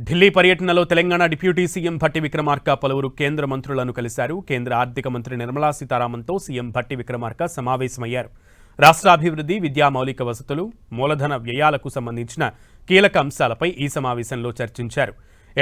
ఢిల్లీ పర్యటనలో Telangana deputy CM Bhatti Vikramarka పలువురు కేంద్ర మంత్రులను కలిశారు. కేంద్ర ఆర్థిక మంత్రి నిర్మలా సీతారామన్తో సీఎం భట్టి విక్రమార్క సమావేశమయ్యారు. రాష్ట్రాభివృద్ధి, విద్యా మౌలిక వసతులు, మూలధన వ్యయాలకు సంబంధించిన కీలక అంశాలపై ఈ సమావేశంలో చర్చించారు.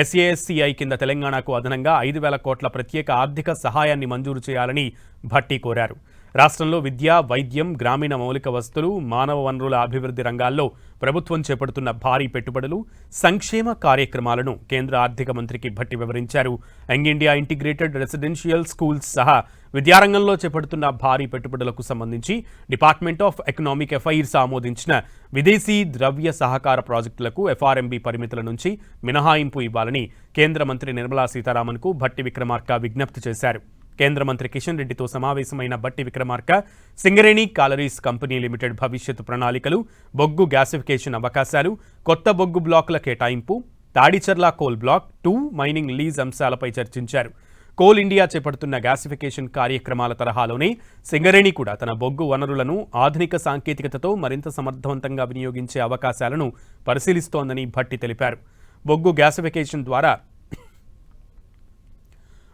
SASCI కింద తెలంగాణకు అదనంగా 5,000 కోట్ల ప్రత్యేక ఆర్థిక సహాయాన్ని మంజూరు చేయాలని భట్టి కోరారు. రాష్ట్రంలో విద్య, వైద్యం, గ్రామీణ మౌలిక వసతులు, మానవ వనరుల అభివృద్ధి రంగాల్లో ప్రభుత్వం చేపడుతున్న భారీ పెట్టుబడులు, సంక్షేమ కార్యక్రమాలను కేంద్ర ఆర్థిక మంత్రికి భట్టి వివరించారు. Young India integrated residential schools సహా విద్యారంగంలో చేపడుతున్న భారీ పెట్టుబడులకు సంబంధించి డిపార్ట్మెంట్ ఆఫ్ ఎకనామిక్ అఫైర్స్ ఆమోదించిన విదేశీ ద్రవ్య సహకార ప్రాజెక్టులకు FRMB పరిమితుల నుంచి మినహాయింపు ఇవ్వాలని కేంద్ర మంత్రి నిర్మలా సీతారామన్కు భట్టి విక్రమార్క విజ్ఞప్తి చేశారు. కేంద్ర మంత్రి కిషన్ రెడ్డితో సమావేశమైన Bhatti Vikramarka Singareni collieries company limited భవిష్యత్తు ప్రణాళికలు, బొగ్గు గ్యాసిఫికేషన్ అవకాశాలు, కొత్త బొగ్గు బ్లాకుల కేటాయింపు, Tadicherla coal block 2 mining lease అంశాలపై చర్చించారు. కోల్ ఇండియా చేపడుతున్న గ్యాసిఫికేషన్ కార్యక్రమాల తరహాలోనే సింగరేణి కూడా తన బొగ్గు వనరులను ఆధునిక సాంకేతికతతో మరింత సమర్థవంతంగా వినియోగించే అవకాశాలను పరిశీలిస్తోందని భట్టి తెలిపారు. బొగ్గు గ్యాసిఫికేషన్ ద్వారా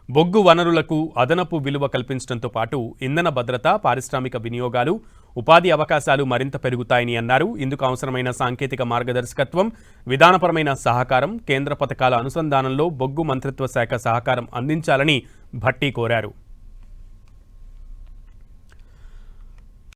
బొగ్గు వనరులకు అదనపు విలువ కల్పించడంతో పాటు ఇంధన భద్రత, పారిశ్రామిక వినియోగాలు, ఉపాధి అవకాశాలు మరింత పెరుగుతాయని అన్నారు. ఇందుకు అవసరమైన సాంకేతిక మార్గదర్శకత్వం, విధానపరమైన సహకారం, కేంద్ర పథకాల అనుసంధానంలో బొగ్గు మంత్రిత్వ శాఖ సహకారం అందించాలని భట్టి కోరారు.